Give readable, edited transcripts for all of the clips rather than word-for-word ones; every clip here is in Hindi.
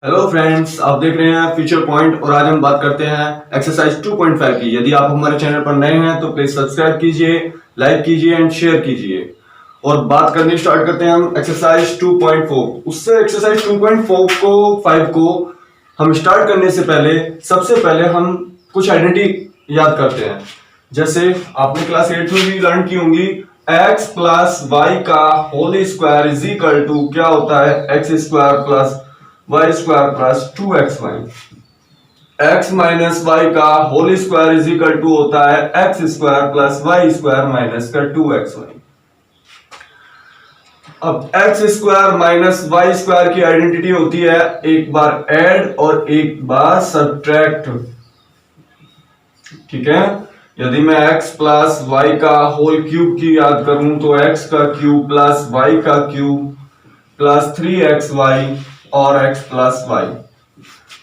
हेलो फ्रेंड्स, आप देख रहे हैं फ्यूचर पॉइंट और आज हम बात करते हैं एक्सरसाइज 2.5 की। यदि आप हमारे चैनल पर नए हैं तो प्लीज सब्सक्राइब कीजिए, लाइक कीजिए एंड शेयर कीजिए। और बात करनी स्टार्ट करते हैं हम एक्सरसाइज 2.4। उससे एक्सरसाइज 2.4 को हम स्टार्ट करने से पहले सबसे पहले हम कुछ आइडेंटिटी याद करते हैं। जैसे आपने क्लास 8 में भी लर्न की होंगी, x प्लस वाई का whole square is equal to क्या होता है, x square plus y square plus 2xy। x minus y का whole square is equal to होता है x square plus y square minus का 2xy। अब x square minus y square की आइडेंटिटी होती है एक बार ऐड और एक बार सब्ट्रैक्ट। ठीक है, यदि मैं x प्लस वाई का होल क्यूब की याद करूं तो x का क्यूब प्लस वाई का क्यूब प्लस 3xy और x प्लस वाई।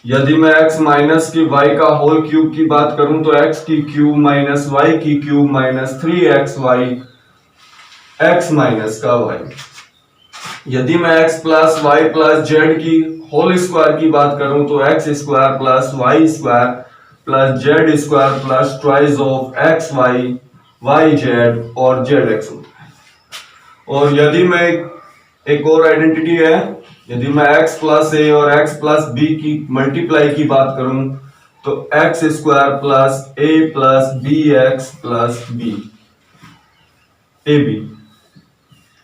यदि मैं x माइनस की y का होल क्यूब की बात करूं तो x की क्यूब माइनस y की cube minus 3xy x minus का y। यदि मैं x plus y plus z की होल स्क्वायर की बात करूं तो x square plus y square plus z square plus twice of x y y z और जेड एक्स। और यदि मैं एक और आइडेंटिटी है, यदि मैं x प्लस ए और x प्लस बी की मल्टीप्लाई की बात करूं तो x square plus a plus b x plus b a b.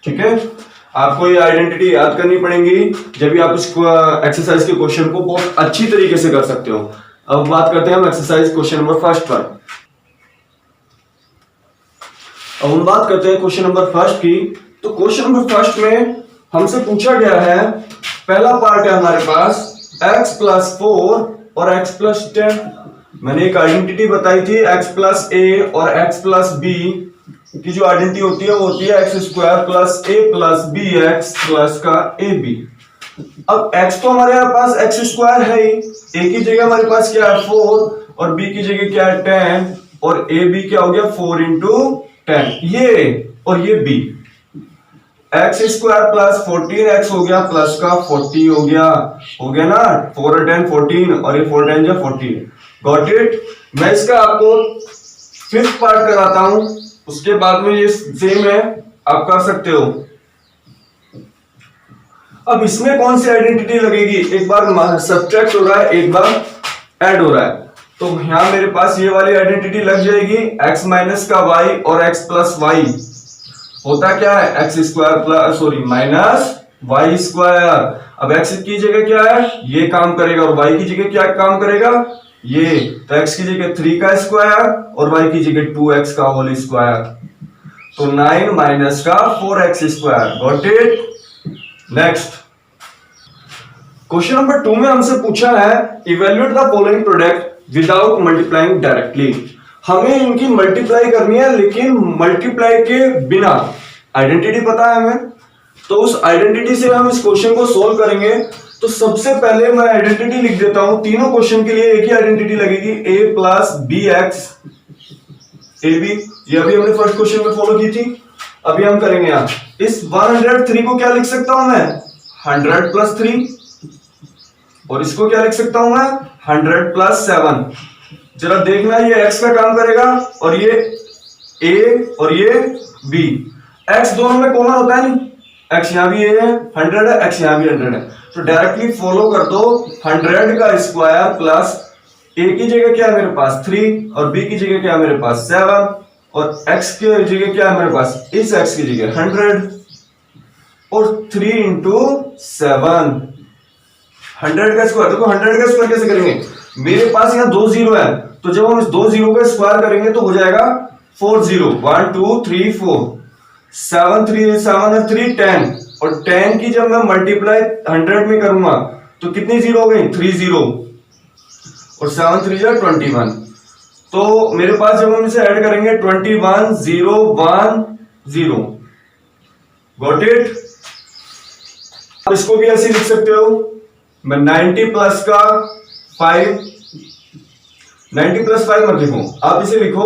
ठीक है, आपको ये आइडेंटिटी याद करनी पड़ेगी जब भी आप इस एक्सरसाइज के क्वेश्चन को बहुत अच्छी तरीके से कर सकते हो। अब बात करते हैं हम एक्सरसाइज क्वेश्चन नंबर फर्स्ट पर। अब हम बात करते हैं क्वेश्चन नंबर फर्स्ट की। तो क्वेश्चन नंबर फर्स्ट में हमसे पूछा गया है, पहला पार्ट है हमारे पास x प्लस 4 और x प्लस 10। मैंने एक आइडेंटिटी बताई थी x प्लस a और x प्लस b की जो आइडेंटिटी होती है वो होती है x square plus a plus b x plus का ए बी। अब x तो हमारे पास एक्स स्क्वायर है ही, a की जगह हमारे पास क्या है 4 और b की जगह क्या है 10 और a b क्या हो गया 4 इंटू 10 ये और ये b। X square plus 14x हो गया प्लस का 40 हो गया ना, 4 और 10 14 और ये 4 10 जा 14। Got it. मैं इसका आपको फिफ्थ पार्ट कराता हूं, उसके बाद में ये सेम है, आप कर सकते हो। अब इसमें कौन सी आइडेंटिटी लगेगी, एक बार सब्ट्रैक्ट हो रहा है एक बार ऐड हो रहा है, तो यहां मेरे पास ये वाली आइडेंटिटी लग जाएगी x माइनस का y और x प्लस वाई होता क्या है x square plus minus y square. अब x की जगह क्या है ये काम करेगा और y की जगह क्या काम करेगा ये, तो x की जगह 3 का स्क्वायर और y की जगह 2x का होल स्क्वायर, तो 9 माइनस का 4x square. Got it. Next question number 2 में हमसे पूछा है evaluate the following product without multiplying directly. हमें इनकी मल्टीप्लाई करनी है लेकिन मल्टीप्लाई के बिना। आइडेंटिटी पता है हमें, तो उस आइडेंटिटी से हम इस क्वेश्चन को सोल्व करेंगे। तो सबसे पहले मैं आइडेंटिटी लिख देता हूं, तीनों क्वेश्चन के लिए एक ही आइडेंटिटी लगेगी a plus b x a b. ये अभी हमने फर्स्ट क्वेश्चन में फॉलो की थी, अभी हम करेंगे यहां। इस 103 को क्या लिख सकता हूं मैं 100 प्लस 3, और इसको क्या लिख सकता हूं मैं 100 प्लस 7। जरा देखना ये x का काम करेगा और ये a और ये b। x दोनों में कॉमन होता है नहीं, x यहां भी a है 100 है, x यहां भी 100 है, तो डायरेक्टली फॉलो कर दो 100 का स्क्वायर प्लस a की जगह क्या है मेरे पास 3 और b की जगह क्या है मेरे पास 7 और x की जगह क्या है मेरे पास, इस x की जगह 100 और 3 इंटू 7 100 का स्क्वायर। देखो 100 का स्क्वायर कैसे करेंगे, मेरे पास यहाँ 2 जीरो है, तो जब हम इस 2 जीरो का स्क्वायर करेंगे तो हो जाएगा 4 0 1 2 3 4 7 3 7 और 3 10 और 10 की जब मैं मल्टीप्लाई 100 में करूंगा तो कितनी जीरो हो गई 3 0 और 7 3 जा 21। तो मेरे पास जब हम इसे ऐड करेंगे 21 0 1 0। Got it. आप इसको भी ऐसे लिख सकते हो, मैं 90 प्लस का 5 90 प्लस 5 मत लिखो, आप इसे लिखो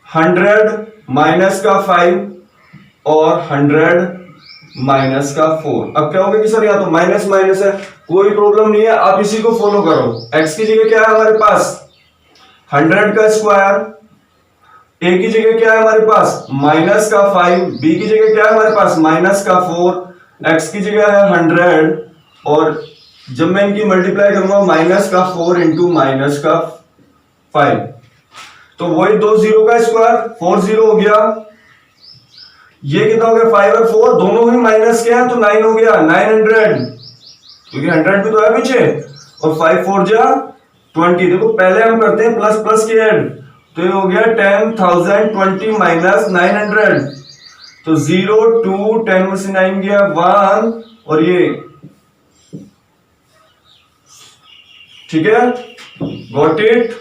100 माइनस का 5 और 100 माइनस का 4। अब क्या होगा कि सर यहाँ तो माइनस माइनस है, कोई प्रॉब्लम नहीं है, आप इसी को फॉलो करो। x की जगह क्या है हमारे पास 100 का स्क्वायर, a की जगह क्या है हमारे पास माइनस का 5, b की जगह क्या है हमारे पास माइनस का 4, x की जगह है 100, और जब मैं इनकी मल्टीप्लाई करूंगा माइनस का 4 इंटू माइनस का 5, तो वही 2 जीरो का स्क्वायर 4 जीरो हो गया। ये कितना हो गया 5 और 4 दोनों ही माइनस के हैं तो 9 हो गया 900, क्योंकि 100 भी तो है पीछे, और 5 4 जा 20। देखो पहले हम करते हैं प्लस प्लस के ऐड, तो ये हो गया 10,000 20 माइनस 900, तो 0 2 10 में से 9 गया 1, और ये ठीक है, गॉट इट।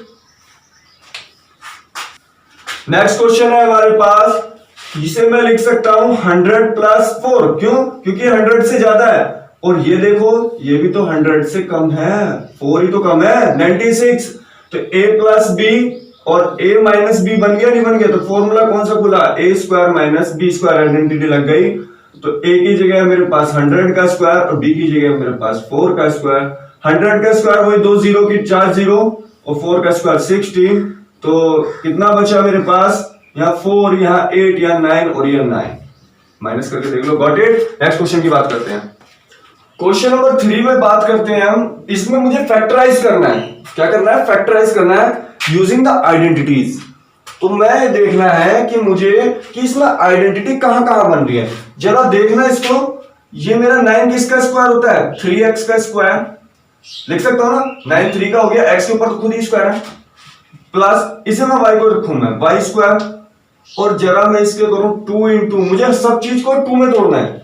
नेक्स्ट क्वेश्चन है हमारे पास, जिसे मैं लिख सकता हूं 100 प्लस 4, क्यों? क्योंकि 100 से ज्यादा है, और ये देखो ये भी तो 100 से कम है, 4 ही तो कम है 96, तो a प्लस बी और a माइनस बी बन गया नहीं बन गया, तो फॉर्मूला कौन सा खुला a square minus b square, identity लग गई। तो a की जगह मेरे पास 100 का स्क्वायर और b की जगह मेरे पास 4 का स्क्वायर। 100 का स्क्वायर वही 2 जीरो की 4 जीरो, और 4 का स्क्वायर 16, तो कितना बचा मेरे पास यहाँ 4, यहाँ 8, यहाँ 9 और यहाँ 9, माइनस करके देख लो, गॉट इट। नेक्स्ट क्वेश्चन की बात करते हैं। क्वेश्चन नंबर 3 में बात करते हैं हम, इसमें मुझे फैक्टराइज करना है। क्या करना है? फैक्टराइज करना है यूजिंग द आइडेंटिटीज। तो मैं देखना है कि मुझे कि इसमें आइडेंटिटी कहां कहां बन रही है, जरा देखना इसको। ये मेरा 9 किसका स्क्वायर होता है 3x का स्क्वायर, लिख सकता हूं ना, 9 3 का हो गया, x के ऊपर तो खुद ही स्क्वायर है, प्लस इसे मैं y को रखूं मैं y स्क्वायर, और जरा मैं इसके करूं 2 इंटू, मुझे सब चीज को 2 में तोड़ना है,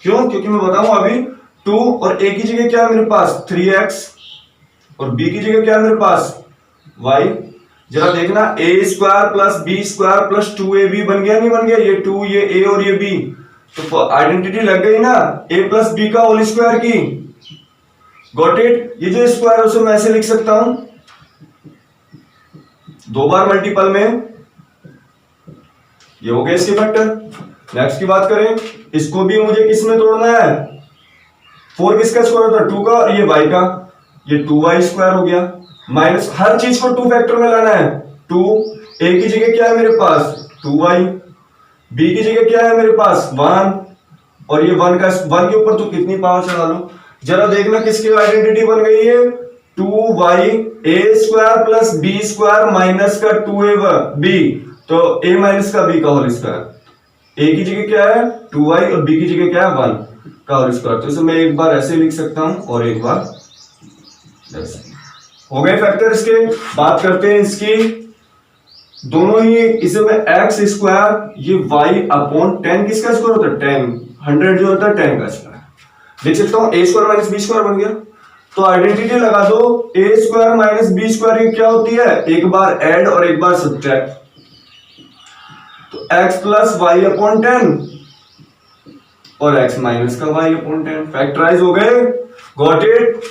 क्यों? क्योंकि मैं बताऊं अभी 2, और a की जगह क्या है मेरे पास 3x, और b की जगह क्या है मेरे पास y। जरा देखना a square plus b square plus 2ab बन गया नहीं बन गया, ये 2 ये a और ये b, तो आइडेंटिटी लग गई ना a प्लस b का होल स्क्वायर की, गॉट इट। ये जो स्क्वायर है उसे मैं ऐसे लिख सकता हूं 2 बार मल्टीपल में, ये हो गया इसके फैक्टर। नेक्स्ट की बात करें, इसको भी मुझे किस में तोड़ना है, 4 किसका स्क्वायर होता है 2 का, और ये y का, ये 2y स्क्वायर हो गया, माइनस हर चीज को 2 फैक्टर में लाना है। 2 a की जगह क्या है मेरे पास 2y, b की जगह क्या है मेरे पास 1, और ये 1 के ऊपर तो कितनी पावर चढ़ा लो। जरा देखना किसकी आइडेंटिटी बन गई है 2y a square plus b square minus का 2ab, तो a माइनस का b का होल स्क्वायर, a की जगह क्या है 2y और b की जगह क्या है 1 का होल स्क्वायर। तो इसे मैं एक बार ऐसे लिख सकता हूं और एक बार ऐसे। हो गए फैक्टर इसके। बात करते हैं इसकी, दोनों ही, इसे मैं x स्क्वायर, ये y अपॉन 10 किसका स्क्वायर होता है 10, 100 जो होता है 10 का स्क्वायर, देख सकता हूं a square minus b square बन गया। तो आइडेंटिटी लगा दो, a square minus b square की क्या होती है, एक बार ऐड और एक बार सब्ट्रैक्ट, तो x प्लस y अपॉन 10 और x माइनस का y अपॉन 10, फैक्टराइज हो गए, गॉट इट।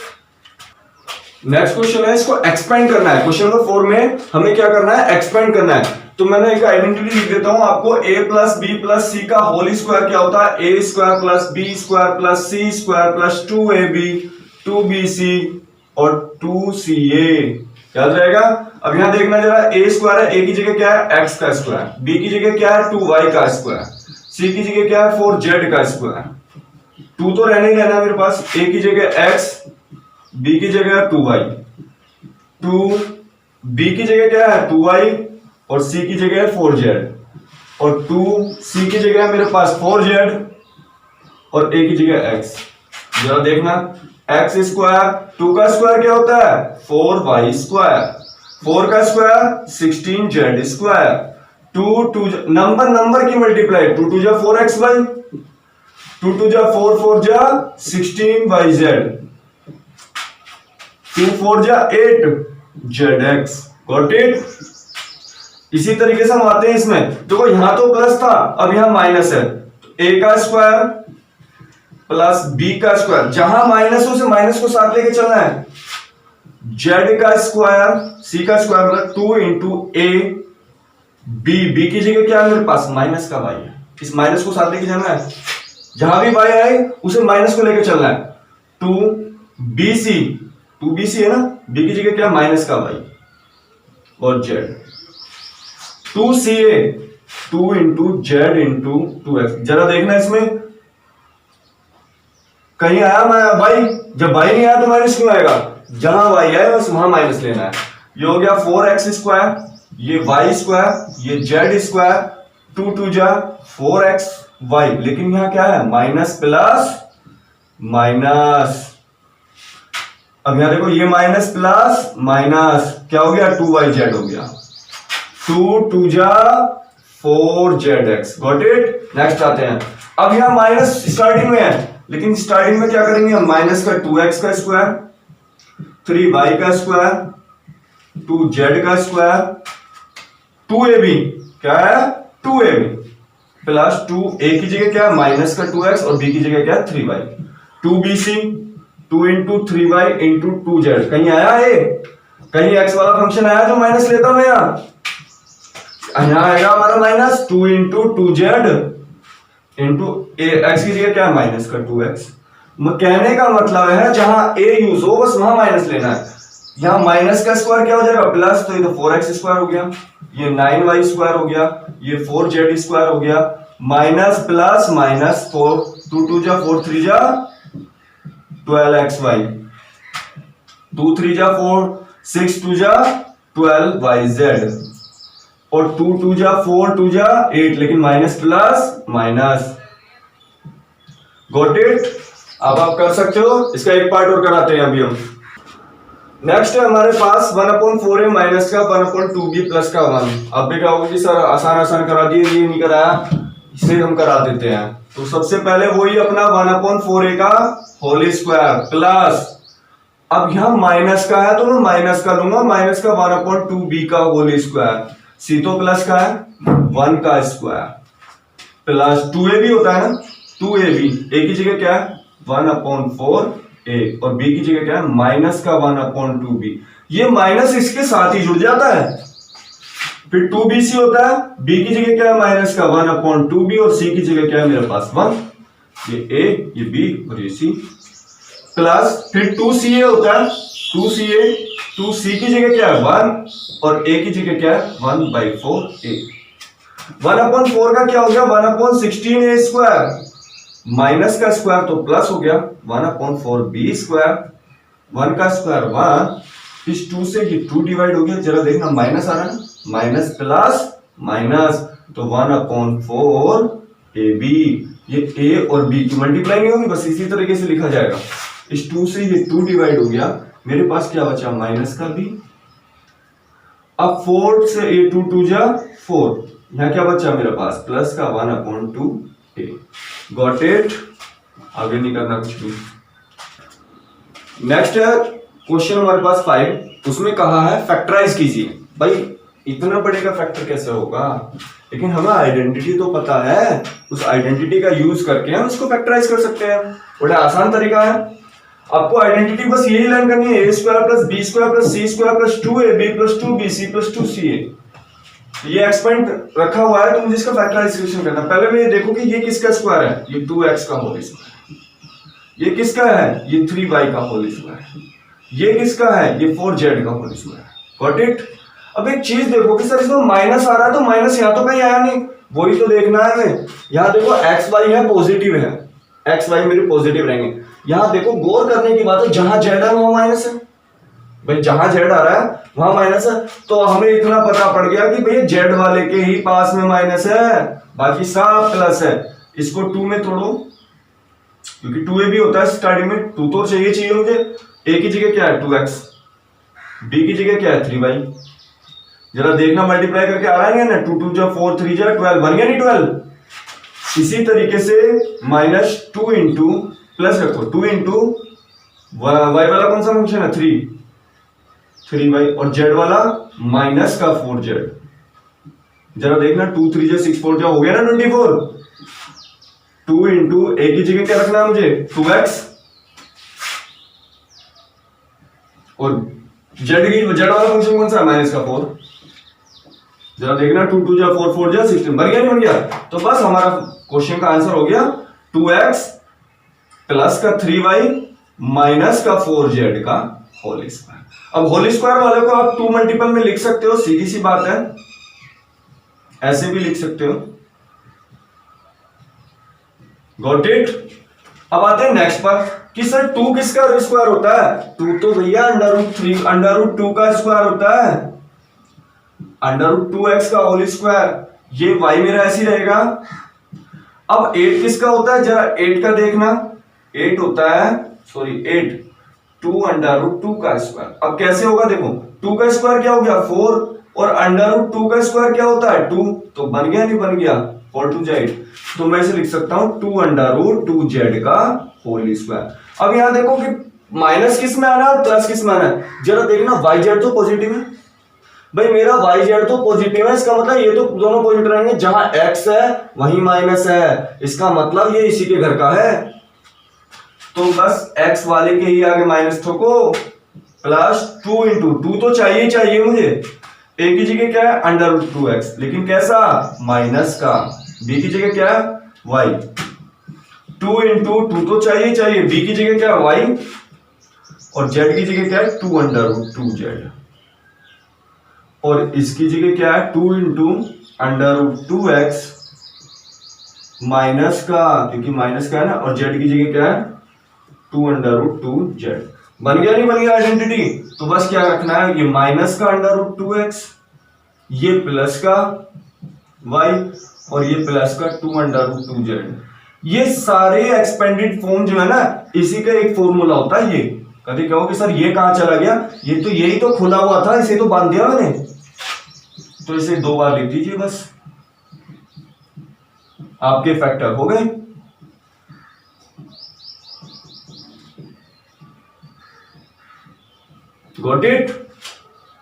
नेक्स्ट क्वेश्चन है, इसको एक्सपेंड करना है। क्वेश्चन नंबर 4 में हमें क्या करना है, एक्सपेंड करना है। तो मैंने एक आइडेंटिटी लिख देता हूं आपको, a plus b plus c का होल स्क्वायर क्या होता है, a square plus b square plus c square plus 2ab 2bc और 2ca, याद रहेगा। अब यहां देखना जरा, a स्क्वायर है, a की जगह क्या है x का स्क्वायर, b की जगह क्या है 2y का स्क्वायर, c की जगह क्या है 4z का स्क्वायर, 2 तो रहने ही रहना मेरे पास, a की जगह x, b की जगह 2y, 2 b की जगह क्या है 2y और c की जगह है 4z, और 2 c की जगह है मेरे पास 4z और a की जगह x। जरा देखना, x स्क्वायर 2 का स्क्वायर क्या होता है 4y स्क्वायर, 4 का स्क्वायर 16z स्क्वायर, 2 नंबर की मल्टीप्लाई, 2 2 जा 4xy, 2 2 जा 4 4 जा 16yz, 2 4 जा 8zx, गॉट इट। इसी तरीके से हम आते हैं इसमें, देखो यहां तो प्लस था, अब यहां माइनस है, तो a का स्क्वायर प्लस b का स्क्वायर, जहां माइनस हो से माइनस को साथ लेके चलना है, z का स्क्वायर c का स्क्वायर मतलब 2 इंटू a, b की जगह क्या है मेरे पास माइनस का y है, इस माइनस को साथ लेके जाना है, जहां भी y आए उसे माइनस को लेकर चलना है। 2bc, 2bc है ना, b की जगह क्या माइनस का y और z। 2ca, 2 into Z into 2x। जरा देखना इसमें कहीं आया y, जब y नहीं आया तो माइनस क्यों आएगा, जहां y आए बस वहां माइनस लेना है। ये हो गया 4x स्क्वायर, ये y स्क्वायर, ये z स्क्वायर, 2 2 जा 4x y, लेकिन यहां क्या है माइनस प्लस माइनस। अब यहां देखो ये माइनस प्लस माइनस क्या हो गया 2yz हो गया, 2 2 जा 4zx। Got it. नेक्स्ट आते हैं। अब यहां माइनस स्टार्टिंग में है, लेकिन स्टार्टिंग में क्या करेंगे हम, माइनस का 2x का स्क्वायर, 3y का स्क्वायर, 2z का स्क्वायर, 2ab क्या है 2ab प्लस 2a की जगह क्या है माइनस का 2x और b की जगह क्या है 3y, 2bc 2 into 3y into 2z। कहीं आया है, कहीं x वाला फंक्शन आया तो माइनस लेता मैं यहां आएगा हमारा minus 2 into 2z into x की जगह क्या है माइनस का 2x। कहने का मतलब है जहां a यूज हो बस वहां माइनस लेना है। यहां माइनस का स्क्वायर क्या हो जाएगा प्लस, तो ये तो 4x स्क्वायर हो गया, ये 9y स्क्वायर हो गया, ये 4z स्क्वायर हो गया, माइनस प्लस माइनस 4 2 2 जा 4 3 जा 12xy, 2 3 जा 4 6 2 जा 12yz और 2 2 जा 4 2 जा 8, लेकिन minus plus minus. Got it. अब आप कर सकते हो। इसका एक पार्ट और कराते हैं अभी हम। नेक्स्ट है हमारे पास 1/4 है माइनस का 1/2b प्लस का 1। अब भी कहोगे कि सर आसान आसान करा दिए, ये नहीं कराया, इसे हम करा देते हैं। तो सबसे पहले वही अपना 1/4 का होल स्क्वायर प्लस, अब यहां माइनस का है तो मैं माइनस का लूंगा, माइनस का 1/2b का होल स्क्वायर, सी तो प्लस का है 1 का स्क्वायर प्लस 2ab होता है ना, 2ab a की जगह क्या है 1/4a और b की जगह क्या है माइनस का 1/2b। ये माइनस इसके साथ ही जुड़ जाता है। फिर 2bc होता है, b की जगह क्या है माइनस का 1/2b और c की जगह क्या है मेरे पास 1, ये a ये b और ये c प्लस फिर 2ca होता है, 2ca 2c की जगह क्या है 1 और a की जगह क्या है 1/4a। 1/4 का क्या हो गया 1/16a स्क्वायर, माइनस का स्क्वायर तो प्लस हो गया 1/4b स्क्वायर, 1 का स्क्वायर 1, इस 2 से ये 2 डिवाइड हो गया, जरा देखना माइनस आ रहा है, माइनस प्लस माइनस तो 1/4ab। ये a और b की मल्टीप्लाई नहीं होगी, बस इसी तरीके से लिखा जाएगा। इस 2 से ये 2 डिवाइड हो गया, मेरे पास क्या बचा माइनस का b। अब 4 से a 2 2 जा 4, यहां क्या बचा मेरे पास प्लस का 1/2a। Got it. आगे नहीं करना कुछ भी। नेक्स्ट है क्वेश्चन हमारे पास 5, उसमें कहा है फैक्टराइज कीजिए। भाई इतना बड़े का फैक्टर कैसे होगा, लेकिन हमें आइडेंटिटी तो पता है, उस आइडेंटिटी का यूज करके हम इसको फैक्टराइज कर सकते हैं। बड़ा आसान तरीका है। आपको आइडेंटिटी बस यही लर्न करनी है, a square plus b square plus c square plus 2ab plus 2bc plus 2ca। ये एक्सपेंड रखा हुआ है तो मुझे इसका फैक्टराइजेशन करना। पहले मैं ये देखो कि ये किसका स्क्वायर है, ये 2x का होल स्क्वायर, ये किसका है ये 3y का होल स्क्वायर, ये किसका है ये 4z का होल स्क्वायर। Got it. अब एक चीज देखो कि सर इसमें माइनस आ रहा है तो माइनस यहां तो कहीं आया नहीं, वही तो देखना है हमें। यहां देखो xy है पॉजिटिव है, xy मेरे पॉजिटिव रहेंगे। यहां देखो गौर करने की बात है, जहां z है वहां माइनस है। भाई जहां z आ रहा है वहां माइनस है, तो हमें इतना पता पड़ गया कि भाई z वाले के ही पास में माइनस है, बाकी सब प्लस है। इसको 2 में तोड़ो, क्योंकि 2ab होता है स्टार्टिंग में, 2 तो चाहिए मुझे। a की जगह क्या है 2x, b की जगह क्या है 3y। जरा देखना मल्टीप्लाई करके आ रहा है ना, 2 2 जा 4 3 जा 12 बन गया नहीं 12। इसी तरीके से माइनस 2 इंटू प्लस रखो 2 इंटू y वाला कौन सा फंक्शन है 3y और z वाला माइनस का 4z। जरा देखना 2 3 जा 6 4 जा हो गया ना 24। 2 इंटू a की जगह क्या रखना है मुझे 2x और z वाला फंक्शन कौन सा है माइनस का 4। जरा देखना 2 2 जा 4 4 जा 16 बन गया नहीं बन गया। तो बस हमारा क्वेश्चन का आंसर हो गया 2x प्लस का 3y माइनस का 4z का होल स्क्वायर। अब होल स्क्वायर वाले को आप 2 मल्टीपल में लिख सकते हो, सीधी सी बात है, ऐसे भी लिख सकते हो। Got it. अब आते हैं नेक्स्ट पर कि सर 2 किसका स्क्वायर होता है? 2 तो भैया √2 का स्क्वायर होता है, √2x का होल स्क्वायर। ये y मेरा ऐसे ही रहेगा। अब 8 किसका होता है? जरा 8 का देखना, 8 होता है 8 2 √2 का स्क्वायर। अब कैसे होगा देखो, 2 का स्क्वायर क्या हो गया 4 और √2 का स्क्वायर क्या होता है 2, तो बन गया नहीं बन गया 4 2 8, तो मैं इसे लिख सकता हूं 2 √2z का होल स्क्वायर। अब यहां देखो कि माइनस किस में आना है और प्लस किस में आना है, जरा देखना yz तो पॉजिटिव है भाई, मेरा yz तो पॉजिटिव है, इसका मतलब ये तो दोनों पॉजिटिव रहेंगे, जहां x है वहीं माइनस है, इसका मतलब ये इसी के घर का है, तो बस x वाले के ही आगे माइनस ठोको, प्लस 2 × 2 तो चाहिए मुझे, a की जगह क्या है √2x, लेकिन कैसा माइनस का, b की जगह क्या है y, 2 × 2 तो चाहिए, b की जगह क्या है y और z की जगह क्या है 2 √2z, और इसकी जगह क्या है 2 × √2x माइनस का, क्योंकि माइनस का है ना, और z की जगह क्या है 2 √2z। बन गया नहीं बन गया आइडेंटिटी? तो बस क्या रखना है, ये माइनस का √2x, ये प्लस का y और ये प्लस का 2 √2z। ये सारे एक्सपेंडेड फॉर्म जो है ना, इसी का एक फॉर्मूला होता है। ये कभी कहो कि सर ये कहां चला गया, ये तो यही तो खुला हुआ था, इसे तो बांध दिया मैंने, तो इसे 2 बार लिख दीजिए, बस आपके फैक्टर हो गए। Got it.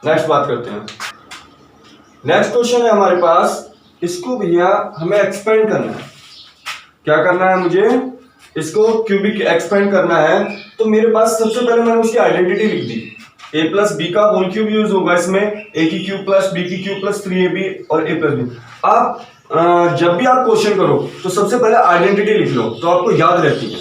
नेक्स्ट बात करते हैं। नेक्स्ट क्वेश्चन है हमारे पास, इसको भैया हमें एक्सपेंड करना है। क्या करना है मुझे? इसको क्यूबिक एक्सपेंड करना है। तो मेरे पास सबसे पहले मैंने उसकी आइडेंटिटी लिख दी, a प्लस बी का होल क्यूब यूज होगा इसमें, a की क्यूब प्लस b की क्यूब प्लस 3ab और a प्लस बी। आप जब भी आप क्वेश्चन करो तो सबसे पहले आइडेंटिटी लिख लो, तो आपको याद रहती है।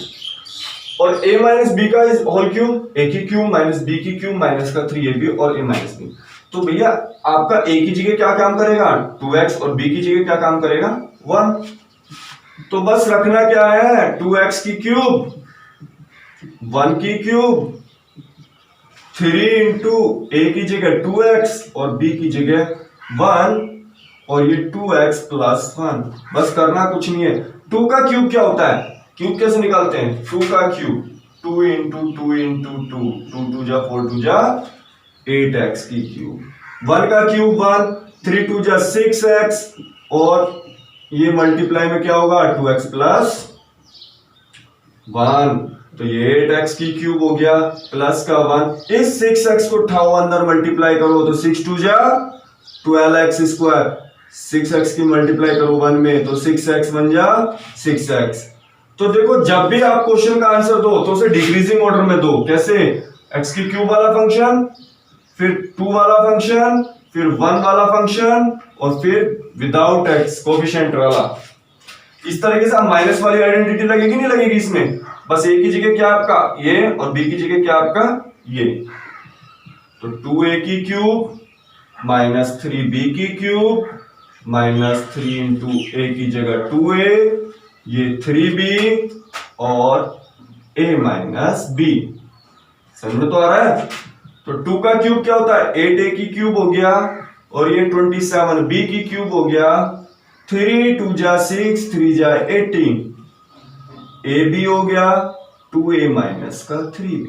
और a माइनस बी का होल क्यूब, a की क्यूब माइनस b की क्यूब माइनस का 3ab और a माइनस बी। तो भैया आपका a की जगह क्या काम करेगा 2x और b की जगह क्या काम करेगा 1। तो बस रखना क्या है 2x की क्यूब 1 की क्यूब 3 × a की जगह 2x और b की जगह 1 और ये 2x प्लस 1। बस करना कुछ नहीं है। 2 का क्यूब क्या होता है, क्यूब कैसे निकालते हैं, 2 का क्यूब 2 × 2 × 2 2 2 जा 4 2 जा 8x की क्यूब, 1 का क्यूब 1 3 2 जा 6x और ये मल्टीप्लाई में क्या होगा 2x प्लस 1, तो ये 8x की क्यूब हो गया प्लस का 1। इस 6x को उठाओ अंदर मल्टीप्लाई करो तो 6 2 जा 12x स्क्वायर, 6x की मल्टीप्लाई करो 1 में तो 6x बन जा 6x। तो देखो जब भी आप क्वेश्चन का आंसर दो तो उसे डिक्रीजिंग ऑर्डर में दो। कैसे, x की क्यूब वाला फंक्शन, फिर 2 वाला फंक्शन, फिर 1 वाला फंक्शन और फिर विदाउट x कोफिशिएंट वाला। इस तरीके से आप माइनस वाली आइडेंटिटी लगेगी नहीं लगेगी इसमें, बस a की जगह क्या आपका ये और b की जगह क्या आपका ये, तो 2a की क्यूब माइनस 3b की क्यूब माइनस 3 × a की जगह 2a, ये 3b और a माइनस b। समझ में तो आ रहा है? तो 2 का क्यूब क्या होता है 8a की क्यूब हो गया और ये 27b की क्यूब हो गया, 3 2 जा 6 3 जा 18, ab हो गया 2a माइनस का 3b,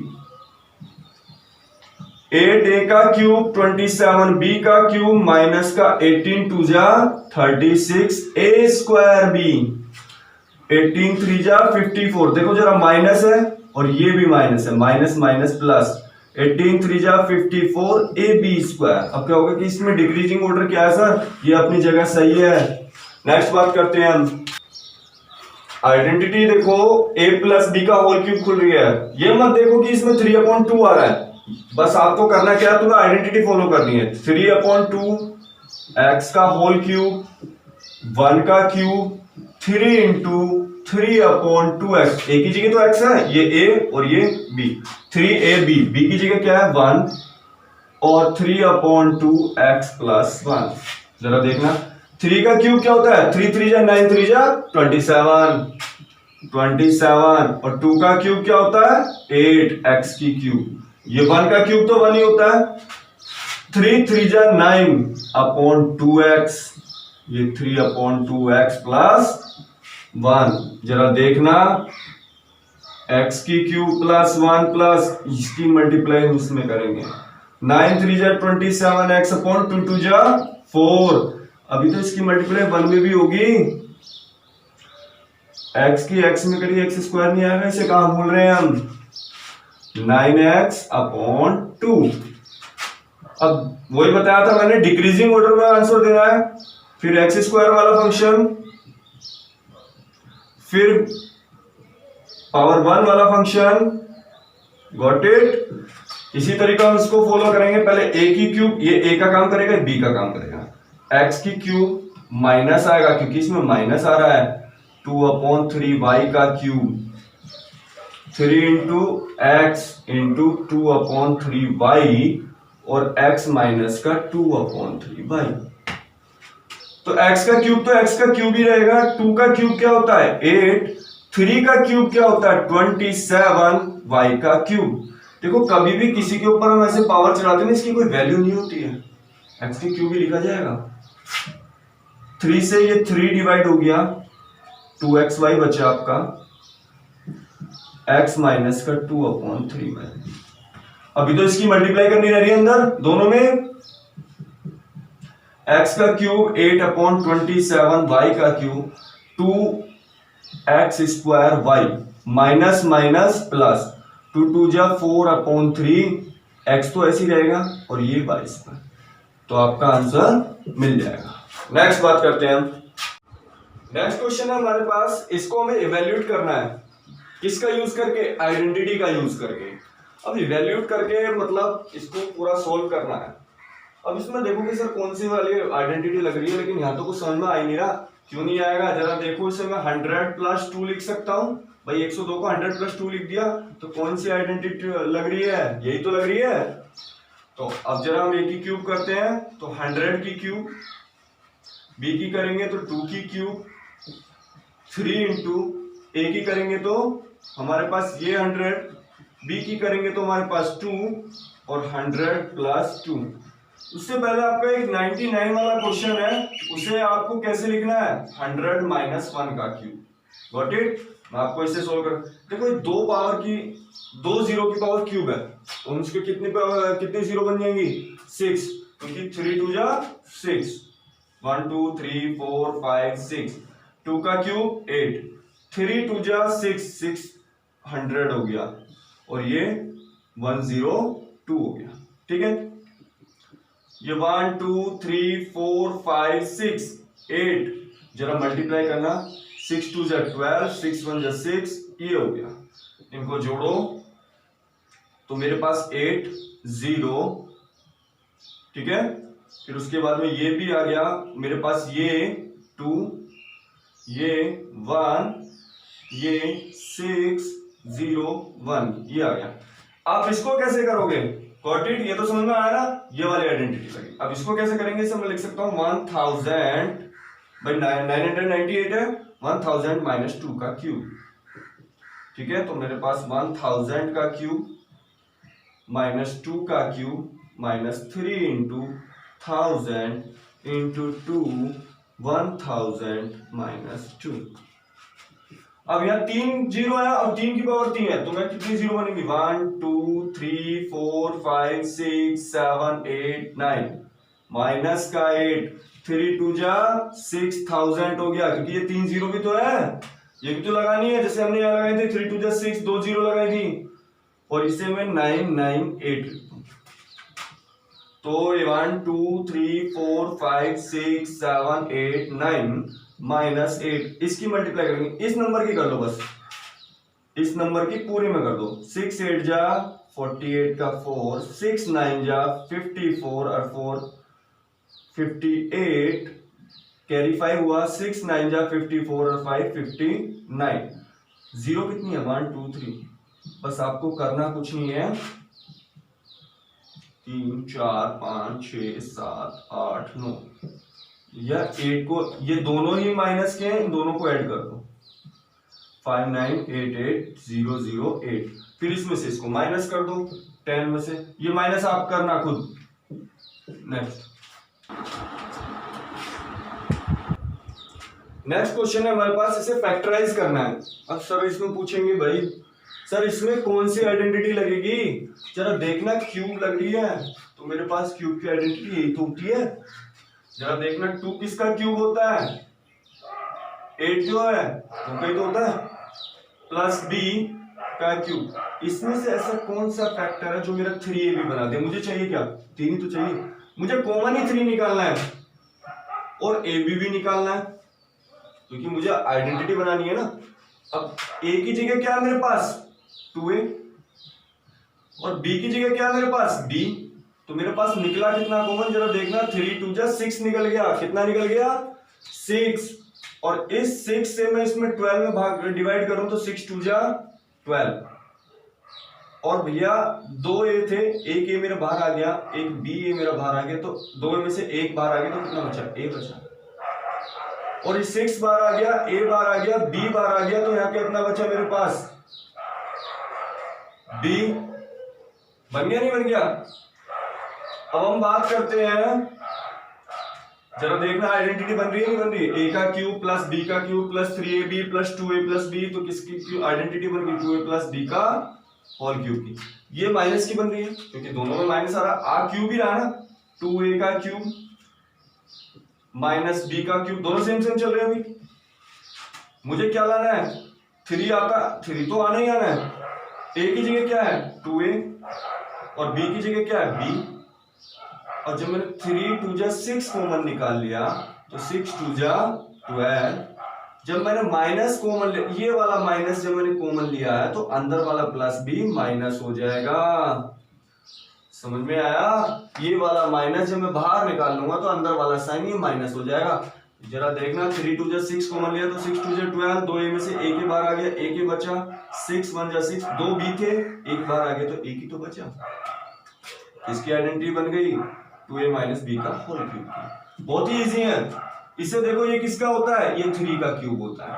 8a का क्यूब 27b का क्यूब माइनस का 18 2 जा 36 a स्क्वायर b, 18 3 जा 54। देखो जरा माइनस है और ये भी माइनस है, माइनस माइनस प्लस, 18 3 जा 54 ab स्क्वायर। अब क्या होगा कि इसमें डिक्रीजिंग ऑर्डर क्या है सर, ये अपनी जगह सही है। नेक्स्ट बात करते हैं हम आइडेंटिटी। देखो a प्लस बी का होल क्यूब खुल रही है, ये मत देखो कि इसमें 3/2 आ रहा है, बस आपको करना क्या है तुम्हें आइडेंटिटी फॉलो करनी है। 3/2 x का होल क्यूब 1 का क्यूब 3 × 3/2x, ए की जगह तो x है, ये a और ये b, 3ab, b की जगह क्या है 1 और 3/2x + 1। जरा देखना 3 का क्यूब क्या होता है, 3 3 जा 9, 3 जा 27 और 2 का क्यूब क्या होता है 8x की क्यूब, ये 1 का क्यूब तो 1 ही होता है, 3 3 जा 9/2x, ये 3/2x + 1। जरा देखना x की क्यूब + 1 प्लस इसकी मल्टीप्लाई हम इसमें करेंगे, 9 3 जा 27, x/2 2 जा 4, अभी तो इसकी मल्टीप्लाई 1 में भी होगी, x की x में करिए x² नहीं आएगा, इसे कहां भूल रहे हैं हम, 9x/2। अब वही बताया था मैंने, डिक्रीजिंग ऑर्डर में आंसर देना है, फिर x² वाला फंक्शन, फिर पावर 1 वाला फंक्शन, गॉट इट। इसी तरीका हम इसको फॉलो करेंगे, पहले a की क्यूब, ये a का काम करेगा, b का काम करेगा, x की क्यूब माइनस आएगा क्योंकि इसमें माइनस आ रहा है, 2/3y का क्यूब, 3 × x × 2/3y और x माइनस का 2/3y। तो x का क्यूब तो x का क्यूब ही रहेगा, 2 का क्यूब क्या होता है 8, 3 का क्यूब क्या होता है 27, y का क्यूब। देखो कभी भी किसी के ऊपर हम ऐसे पावर चलाते हैं इसकी कोई वैल्यू नहीं होती है, x की क्यूब ही लिखा जाएगा। 3 से ये 3 डिवाइड हो गया, 2xy बचा आपका, x माइनस का 2/3y। अभी तो इसकी मल्टीप्लाई करनी रह रही है अंदर दोनों में, x का क्यूब 8/27, y का cube 2x² minus minus plus, 2 2 जा 4/3, x तो ऐसे ही रहेगा और ये y², तो आपका आंसर मिल जाएगा। नेक्स्ट बात करते हैं हम, नेक्स्ट क्वेश्चन है हमारे पास, इसको हमें इवेल्यूएट करना है, किसका यूज करके, आइडेंटिटी का यूज करके। अब इवेल्यूएट करके मतलब इसको पूरा सोल्व करना है। अब इसमें देखो कि सर कौन सी वाली आइडेंटिटी लग रही है, लेकिन यहाँ तो कुछ समझ में आ ही नहीं रहा, क्यों नहीं आएगा, जरा देखो इसे मैं 100 + 2 लिख सकता हूँ भाई, 102 को 100 + 2 लिख दिया, तो कौन सी आइडेंटिटी लग रही है, यही तो लग रही है। तो अब जरा हम a की क्यूब करते हैं, तो 100 की क्यूब, b की करेंगे तो 2 की क्यूब, 3 × a की करेंगे तो हमारे पास ये 100, b की करेंगे तो हमारे पास 2 और 100 + 2। उससे पहले आपका एक 99 वाला क्वेश्चन है, उसे आपको कैसे लिखना है, 100 - 1 का क्यूब, गॉट इट। मैं आपको इसे सोल्व कर, देखो दो पावर की, 2 0 की पावर क्यूब है, उनके कितनी जीरो बन जाएंगी 6, क्योंकि 3 2 जा 6, 1 2 3 4 5 6, 2 का क्यूब 8, 3 2 जा 6, 600 हो गया और ये 102 हो गया, ठीक है। ये 1 2 3 4 5 6 8, जरा मल्टीप्लाई करना, 6 2 जा 12, 6 1 जा 6, ये हो गया, इनको जोड़ो तो मेरे पास 8 0, ठीक है। फिर उसके बाद में ये भी आ गया मेरे पास, ये 2, ये 1, ये 6 0 1, ये आ गया। आप इसको कैसे करोगे, गॉट इट, ये तो समझ में आया ना, ये वाली आइडेंटिटी लगी। अब इसको कैसे करेंगे, इसे मैं लिख सकता हूं 1000 भाई 998 है, 1000 - 2 का क्यूब, ठीक है। तो मेरे पास 1000 का क्यूब -2 का क्यूब -3 × 1000 × 2 1000 - 2। अब यहाँ 3 0 है और 3 की पावर 3 है, तो मैं कितनी जीरो बनेगी, 1 2 3 4 5 6 7 8 9, माइनस का 8, 3 2 जा 6000 हो गया, क्योंकि ये 3 0 भी तो है, ये भी तो लगानी है, जैसे हमने यहाँ लगाई थी 3 2 जा 6, 2 0 लगाई थी, और इसे मैं 998, तो 1 2 3 4 5 6 7 8 9 -8, इसकी मल्टीप्लाई करेंगे, इस नंबर की कर लो बस, इस नंबर की पूरी में कर दो, 6 8 जा 48 का 4, 6 9 जा 54 और 4 58, कैरी 5 हुआ, 6 9 जा 54 और 5 59। जीरो कितनी है 1 2 3। बस आपको करना कुछ नहीं है, 3 4 5 6 7 8 9 या 8 को, ये दोनों ही माइनस के हैं, इन दोनों को ऐड कर दो, 5 9 8 8 0 0 8। फिर इसमें से इसको माइनस कर दो 10 में से, ये माइनस आप करना खुद। नेक्स्ट क्वेश्चन है हमारे पास, इसे फैक्टराइज करना है। अब सर इसमें पूछेंगे भाई सर इसमें कौन सी आइडेंटिटी लगेगी, जरा देखना क्यूब लग रही है, तो मेरे पास क्यूब की आइडेंटिटी यही तो होती है। जरा देखना 2 किसका क्यूब होता है, 8 जो है तो कहीं तो होता है, प्लस b का क्यूब। इसमें से ऐसा कौन सा फैक्टर है जो मेरा 3ab बना दे। मुझे चाहिए क्या, 3 तो चाहिए, मुझे कॉमन ही 3 निकालना है और ab भी निकालना है, क्योंकि मुझे आइडेंटिटी बनानी है ना। अब a की जगह क्या है मेरे पास 2a और b की जगह क्या है मेरे पास b, तो मेरे पास निकला कितना कॉमन, जरा देखना 3 2 जा 6 निकल गया, कितना निकल गया 6, और इस 6 से मैं इसमें 12 में भाग डिवाइड करूं तो 6 2 जा 12, और भैया 2 a थे, एक a मेरा बाहर आ गया, एक b a मेरा बाहर आ गया, तो 2 में से एक बाहर आ गया तो कितना बचा a बचा, और ये 6 बाहर आ गया, a बाहर आ गया, b बाहर आ गया, तो यहाँ कितना बचा मेरे पास b। बन गया नहीं बन गया। अब हम बात करते हैं, जरा देखना आइडेंटिटी बन रही है नहीं बन रही है, a का क्यूब प्लस b का cube plus 3ab plus 2a plus b, तो किसकी आइडेंटिटी बन गई 2a प्लस b का होल क्यूब की। ये माइनस की बन रही है क्योंकि दोनों में माइनस आ रहा, आ क्यूब ही रहा ना, 2a का क्यूब माइनस b का क्यूब, दोनों सेम सेम चल रहे हैं अभी। मुझे क्या लाना है 3 आता, 3 तो आना ही आना है, a की जगह क्या है 2a और b की जगह क्या है b, और जब मैंने 3 2 जा 6 कॉमन निकाल लिया तो 6 2 जा 12। जब मैंने माइनस कॉमन लिया, ये वाला माइनस जब मैंने कॉमन लिया है तो अंदर वाला प्लस भी माइनस हो जाएगा, समझ में आया। ये वाला माइनस जब मैं बाहर निकाल लूंगा तो अंदर वाला साइन ये माइनस हो जाएगा। जरा देखना 3 2 जा 6 कॉमन लिया तो 6 2 जा 12, 2a में से एक ही बाहर आ गया, एक ही बचा, 6 1 जा 6, 2 b थे, एक बाहर आ गया तो एक ही तो बचा। इसकी आइडेंटिटी बन गई 2a माइनस b का होल क्यूब की। बहुत ही इजी है। इसे देखो ये किसका होता है, ये 3 का क्यूब होता है।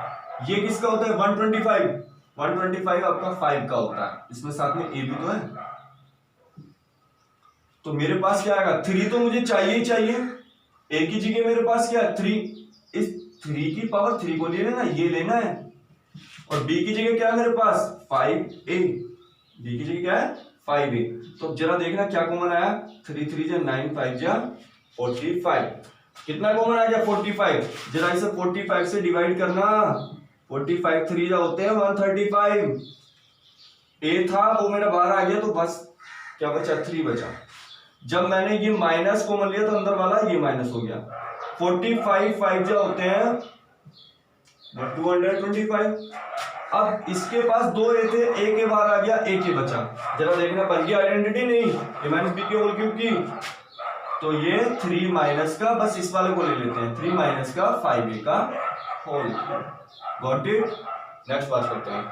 ये किसका होता है 125 आपका 5 का होता है, इसमें साथ में a भी तो है। तो मेरे पास क्या आएगा 3 तो मुझे चाहिए ही चाहिए, a की जगह मेरे पास क्या है 3, इस 3 की पावर 3 को ले लेना, ये लेना है, और b की जगह क्या है मेरे पास 5a, b की जगह क्या है 5a। तो जरा देखना क्या कॉमन आया, 3 3 जा 9 5 जा 45, कितना कॉमन आ गया 45। जरा इसे 45 से डिवाइड करना, 45 3 जा होते हैं 135, a था वो मेरा बाहर आ गया तो बस क्या बचा 3 बचा। जब मैंने ये माइनस कॉमन लिया तो अंदर वाला ये माइनस हो गया, 45 5 जा होते हैं 225। अब इसके पास 2 a थे, एक के बाहर आ गया, एक ही बचा। जरा देखना बन गया आइडेंटिटी नहीं, a माइनस b के होल क्यूब की, तो ये 3 माइनस का, बस इस वाले को ले लेते हैं 3 माइनस का 5a का whole cube. Got it. Next बात करते हैं।